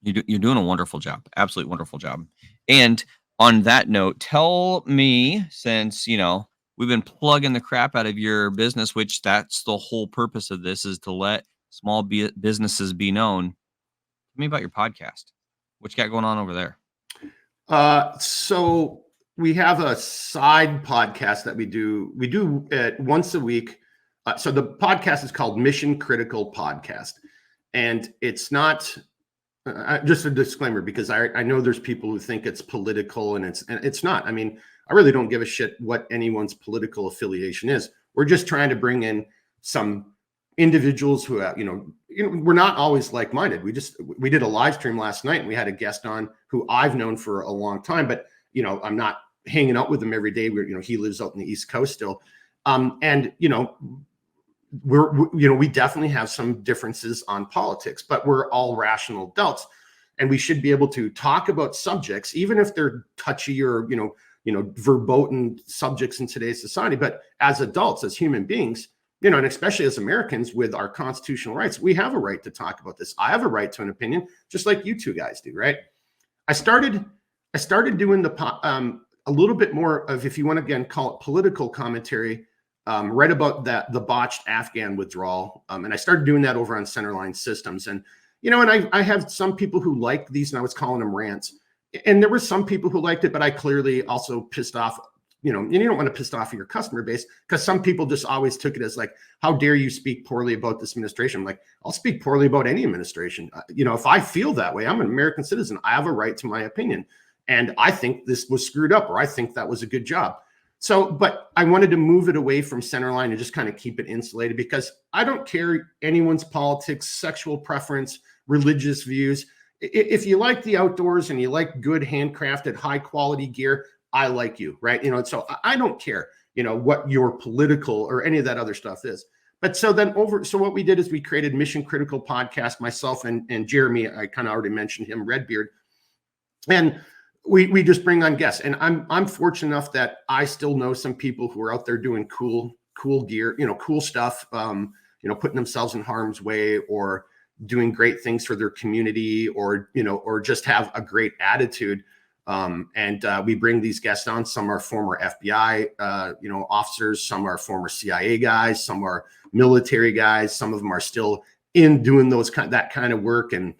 you're doing a wonderful job, absolutely wonderful job. And on that note, tell me, since we've been plugging the crap out of your business, which that's the whole purpose of this, is to let small businesses be known. Tell me about your podcast. What you got going on over there? So we have a side podcast that we do it once a week. So the podcast is called Mission Critical Podcast, and it's not just a disclaimer because I know there's people who think it's political and it's not. I mean, I really don't give a shit what anyone's political affiliation is. We're just trying to bring in some individuals who have, we're not always like-minded. We did a live stream last night and we had a guest on who I've known for a long time, but I'm not hanging out with him every day. He lives out in the East Coast still. And we definitely have some differences on politics, but we're all rational adults and we should be able to talk about subjects, even if they're touchy or, verboten subjects in today's society. But as adults, as human beings, and especially as Americans with our constitutional rights, we have a right to talk about this. I have a right to an opinion, just like you two guys do, right? I started doing a little bit more of, if you want to again call it political commentary, right about the botched Afghan withdrawal, and I started doing that over on Centerline Systems, and and I have some people who like these, and I was calling them rants, and there were some people who liked it, but I clearly also pissed off. And you don't want to piss off your customer base because some people just always took it as like, how dare you speak poorly about this administration? I'm like, I'll speak poorly about any administration. If I feel that way, I'm an American citizen. I have a right to my opinion. And I think this was screwed up, or I think that was a good job. So, but I wanted to move it away from Centerline and just kind of keep it insulated because I don't care anyone's politics, sexual preference, religious views. If you like the outdoors and you like good handcrafted, high quality gear, I like you, right? So I don't care, what your political or any of that other stuff is. But so what we did is we created Mission Critical Podcast, myself and Jeremy, I kind of already mentioned him, Redbeard. And we just bring on guests. And I'm fortunate enough that I still know some people who are out there doing cool gear, cool stuff, putting themselves in harm's way or doing great things for their community or just have a great attitude. And we bring these guests on. Some are former FBI, officers. Some are former CIA guys. Some are military guys. Some of them are still in doing that kind of work. And,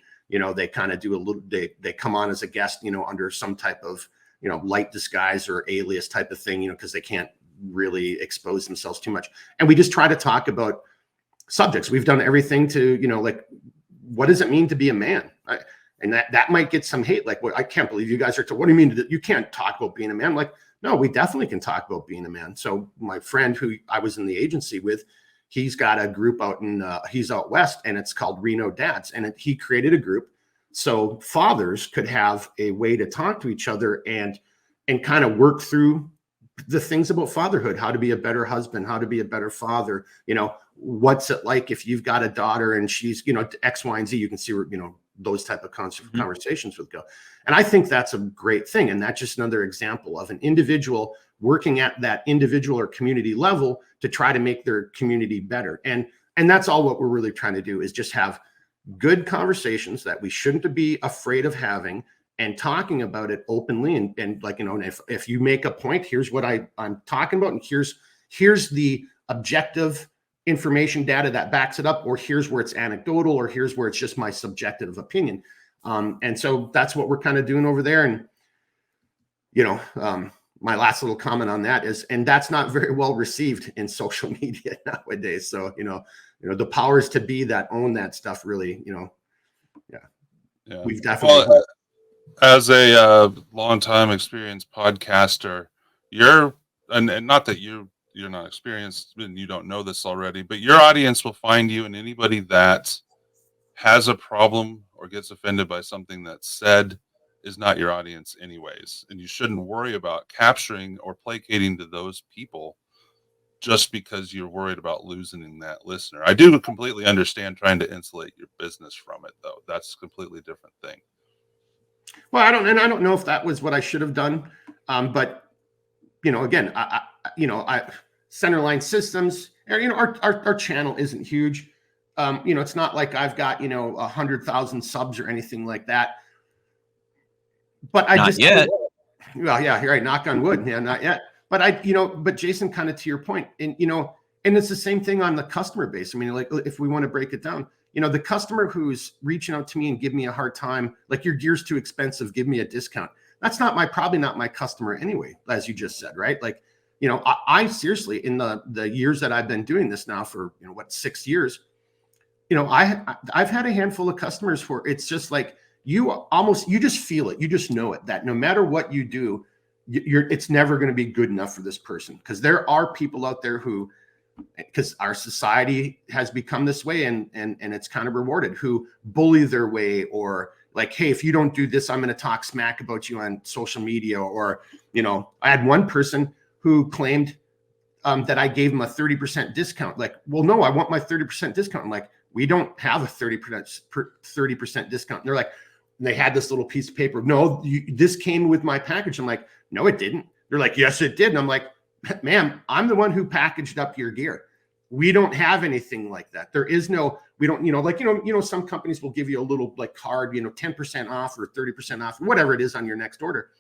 they kind of do they come on as a guest, under some type of, light disguise or alias type of thing, because they can't really expose themselves too much. And we just try to talk about subjects. We've done everything to, like, what does it mean to be a man? And that might get some hate. Like, well, I can't believe you guys are. What do you mean? You can't talk about being a man? I'm like, no, we definitely can talk about being a man. So my friend who I was in the agency with, he's got a group he's out west, and it's called Reno Dads. And he created a group so fathers could have a way to talk to each other and kind of work through the things about fatherhood, how to be a better husband, how to be a better father. What's it like if you've got a daughter and she's, X, Y, and Z, you can see where, those type of conversations would go. And I think that's a great thing. And that's just another example of an individual working at that individual or community level to try to make their community better. And that's all what we're really trying to do, is just have good conversations that we shouldn't be afraid of having, and talking about it openly. And like, and if you make a point, here's what I'm talking about. And here's the objective information data that backs it up, or here's where it's anecdotal, or here's where it's just my subjective opinion. And so that's what we're kind of doing over there. And, my last little comment on that is, and that's not very well received in social media nowadays. So, the powers to be that own that stuff really, we've definitely. Well, as a longtime experienced podcaster, and not that you're not experienced and you don't know this already, but your audience will find you, and anybody that has a problem or gets offended by something that's said is not your audience anyways. And you shouldn't worry about capturing or placating to those people just because you're worried about losing that listener. I do completely understand trying to insulate your business from it, though. That's a completely different thing. Well, I don't know if that was what I should have done. But, again, I Centerline Systems, our channel isn't huge. It's not like I've got, 100,000 subs or anything like that. But I Not just, yet. well, yeah, you're right. Knock on wood. Yeah, not yet. But but Jason, kind of to your point, and, and it's the same thing on the customer base. I mean, like, if we want to break it down, the customer who's reaching out to me and give me a hard time, like, your gear's too expensive, give me a discount. That's probably not my customer anyway, as you just said, right? Like, I seriously, in the years that I've been doing this now for, 6 years, I've had a handful of customers where it's just like, you just feel it. You just know it, that no matter what you do, it's never going to be good enough for this person. Because there are people out there who, because our society has become this way, and it's kind of rewarded, who bully their way, or like, hey, if you don't do this, I'm going to talk smack about you on social media. Or, I had one person who claimed that I gave him a 30% discount. Like, well, no, I want my 30% discount. I'm like, we don't have a 30% discount. And they're like, and they had this little piece of paper. No, this came with my package. I'm like, no, it didn't. They're like, yes, it did. And I'm like, ma'am, I'm the one who packaged up your gear. We don't have anything like that. There is no, we don't, some companies will give you a little like card, 10% off or 30% off, whatever it is on your next order.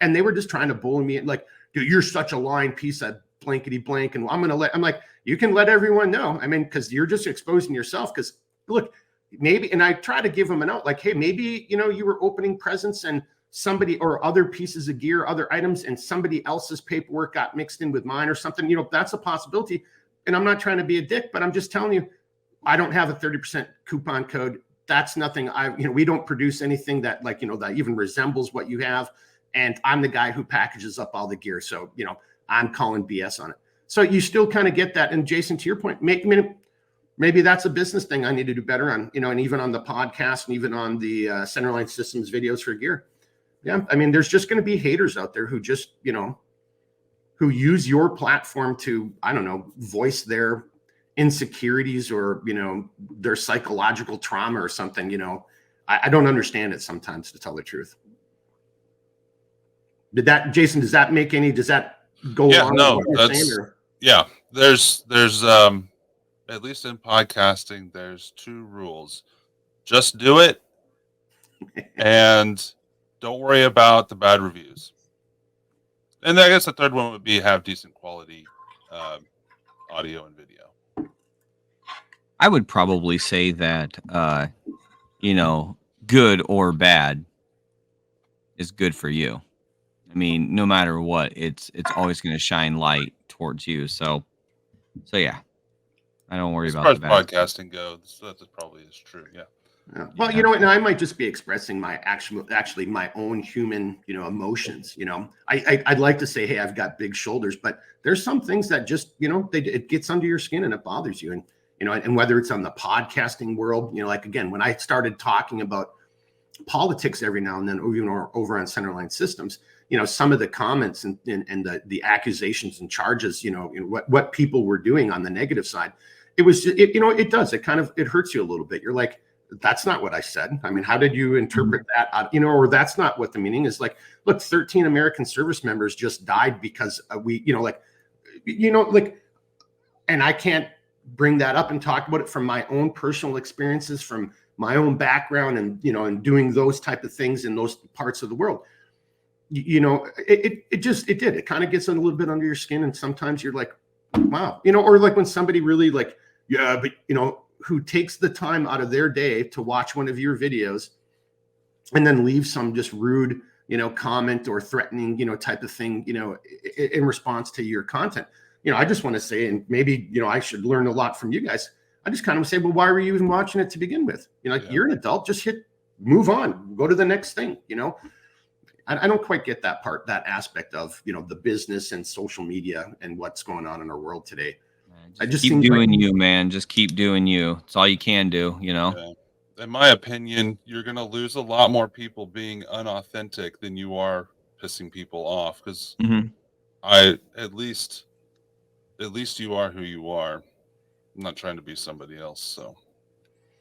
And they were just trying to bully me and like, dude, you're such a lying piece of blankety blank. And I'm like, you can let everyone know. I mean, because you're just exposing yourself. Because look, maybe, and I try to give them an out, like, hey, maybe, you were opening presents and somebody, or other pieces of gear, other items, and somebody else's paperwork got mixed in with mine or something. That's a possibility. And I'm not trying to be a dick, but I'm just telling you, I don't have a 30% coupon code. That's nothing. We don't produce anything that, like, that even resembles what you have. And I'm the guy who packages up all the gear. So, I'm calling BS on it. So you still kind of get that. And Jason, to your point, maybe that's a business thing I need to do better on, and even on the podcast, and even on the Centerline Systems videos for gear. Yeah. I mean, there's just going to be haters out there who just, who use your platform to, I don't know, voice their insecurities or, their psychological trauma or something. I don't understand it sometimes, to tell the truth. Jason, does that go along with what you're saying? Or? Yeah, there's at least in podcasting, there's 2 rules. Just do it, and don't worry about the bad reviews. And I guess the third one would be have decent quality audio and video. I would probably say that, good or bad is good for you. I mean, no matter what, it's always going to shine light towards you. So yeah, I don't worry As about far the as bad. podcasting goes, that probably is true. Yeah. Yeah. Well, you know what? Now I might just be expressing my actually my own human, emotions. I'd like to say, hey, I've got big shoulders, but there's some things that just, it gets under your skin and it bothers you. And whether it's on the podcasting world, like again, when I started talking about politics every now and then, or even over on Centerline Systems, some of the comments and the accusations and charges, what people were doing on the negative side, it was just, it does, it hurts you a little bit. You're like, that's not what I said. I mean, how did you interpret that? Or that's not what the meaning is. Like, look, 13 American service members just died because and I can't bring that up and talk about it from my own personal experiences, from my own background, and and doing those type of things in those parts of the world. It kind of gets a little bit under your skin, and sometimes you're like, wow, or like when somebody really like, yeah, but who takes the time out of their day to watch one of your videos and then leave some just rude, comment or threatening, type of thing, in response to your content. I just want to say, and maybe, I should learn a lot from you guys. I just kind of say, well, why were you even watching it to begin with? You're an adult, just move on, go to the next thing. I don't quite get that part, that aspect of, the business and social media and what's going on in our world today. I just keep doing you, man. Just keep doing you. It's all you can do, Yeah. In my opinion, you're going to lose a lot more people being unauthentic than you are pissing people off. Because at least you are who you are. I'm not trying to be somebody else. So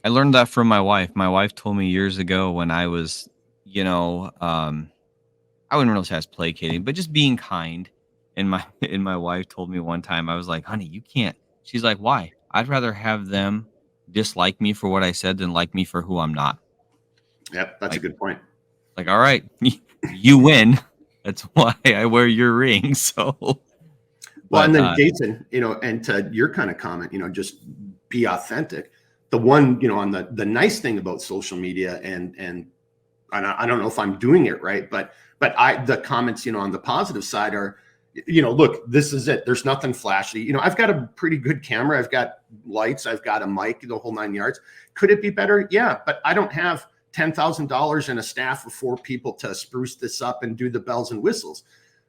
I learned that from my wife. My wife told me years ago when I was, I wouldn't really say I was placating, but just being kind. And my wife told me one time, I was like, honey, you can't. She's like, why? I'd rather have them dislike me for what I said than like me for who I'm not. Yep, that's a good point. Like, all right, you win. That's why I wear your ring. So, well, and then Jason, and to your kind of comment, just be authentic. The one, on the nice thing about social media, and I don't know if I'm doing it right, but the comments, on the positive side are, look, this is it. There's nothing flashy. I've got a pretty good camera. I've got lights. I've got a mic, the whole 9 yards. Could it be better? Yeah, but I don't have $10,000 and a staff of 4 people to spruce this up and do the bells and whistles.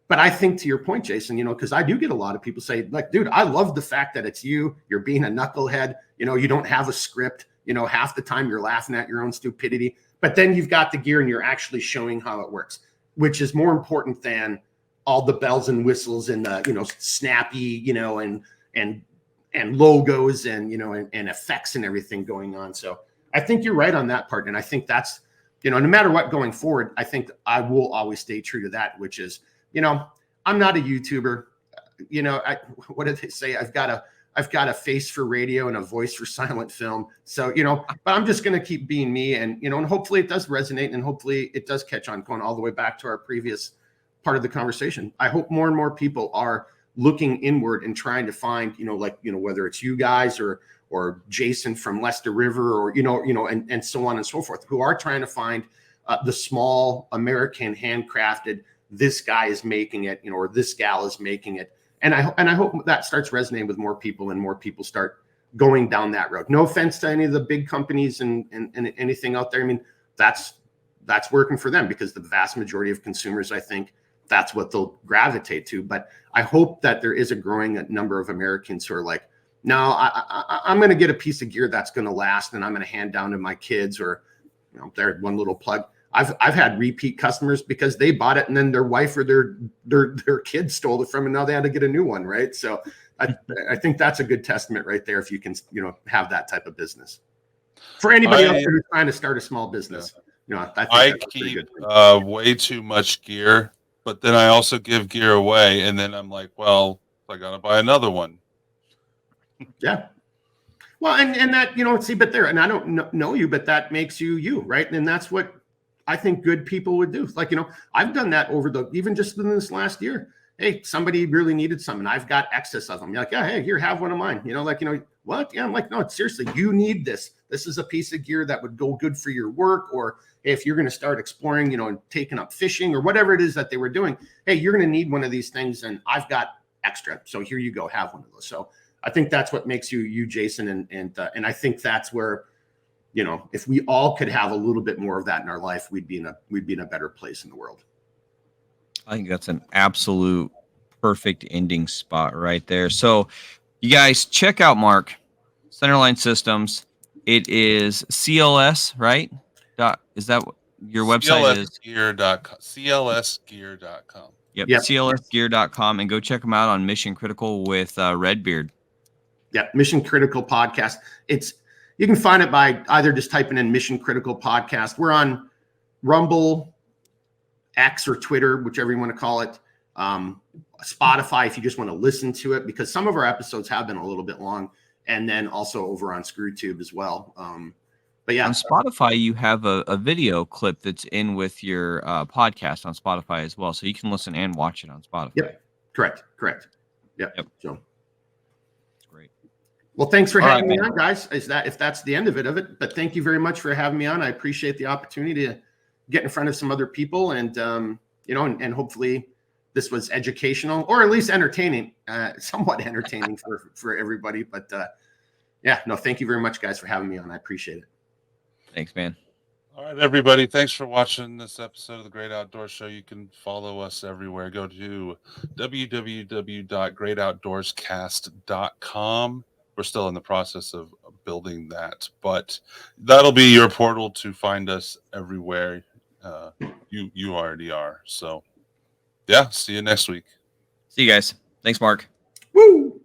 But I think, to your point, Jason, because I do get a lot of people say, like, dude, I love the fact that it's you're being a knucklehead. You don't have a script. Half the time you're laughing at your own stupidity. But then you've got the gear and you're actually showing how it works, which is more important than all the bells and whistles and the, snappy, and logos and, and effects and everything going on. So I think you're right on that part. And I think that's, no matter what going forward, I think I will always stay true to that, which is, I'm not a YouTuber. What did they say? I've got a face for radio and a voice for silent film. So, but I'm just going to keep being me, and, and hopefully it does resonate, and hopefully it does catch on, going all the way back to our previous part of the conversation. I hope more and more people are looking inward and trying to find, whether it's you guys or Jason from Leicester River, or, and so on and so forth, who are trying to find the small American handcrafted, this guy is making it, or this gal is making it. And I hope that starts resonating with more people, and more people start going down that road. No offense to any of the big companies and anything out there. I mean, that's working for them, because the vast majority of consumers, I think, that's what they'll gravitate to. But I hope that there is a growing number of Americans who are like, no, I'm going to get a piece of gear that's going to last, and I'm going to hand down to my kids, or, there's one little plug. I've had repeat customers because they bought it and then their wife or their kids stole it from, and now they had to get a new one, right? So I think that's a good testament right there, if you can, have that type of business. For anybody else who's trying to start a small business, I keep way too much gear, but then I also give gear away, and then I'm like, well, I gotta buy another one. Yeah. Well, and that, see, but there, and I don't know you, but that makes you, right? And that's what I think good people would do. Like, I've done that even just in this last year. Hey, somebody really needed something. I've got excess of them. You're like, yeah, hey, here, have one of mine. What? Yeah, I'm like, no, seriously, you need this. This is a piece of gear that would go good for your work. Or if you're going to start exploring, and taking up fishing or whatever it is that they were doing, hey, you're going to need one of these things. And I've got extra. So here you go, have one of those. So I think that's what makes you, Jason. And I think that's where, if we all could have a little bit more of that in our life, we'd be in a better place in the world. I think that's an absolute perfect ending spot right there. So you guys check out Mark, Centerline Systems. It is CLS, right? Is that what your website is? CLSgear.com. Yep. CLSgear.com, and go check them out on Mission Critical with Redbeard. Yeah, Mission Critical Podcast. You can find it by either just typing in Mission Critical Podcast. We're on Rumble, X, or Twitter, whichever you want to call it. Spotify, if you just want to listen to it, because some of our episodes have been a little bit long, and then also over on ScrewTube as well. But yeah, on Spotify, you have a video clip that's in with your podcast on Spotify as well, so you can listen and watch it on Spotify. Yep, correct. Yep. So that's great. Well, thanks for having me on, guys. If that's the end of it, but thank you very much for having me on. I appreciate the opportunity to get in front of some other people, and and hopefully this was educational, or at least entertaining, somewhat entertaining for everybody. But thank you very much, guys, for having me on. I appreciate it. Thanks, man. All right, everybody. Thanks for watching this episode of the Great Outdoor Show. You can follow us everywhere. Go to www.greatoutdoorscast.com. We're still in the process of building that, but that'll be your portal to find us everywhere. You already are. So, yeah, see you next week. See you guys. Thanks, Mark. Woo!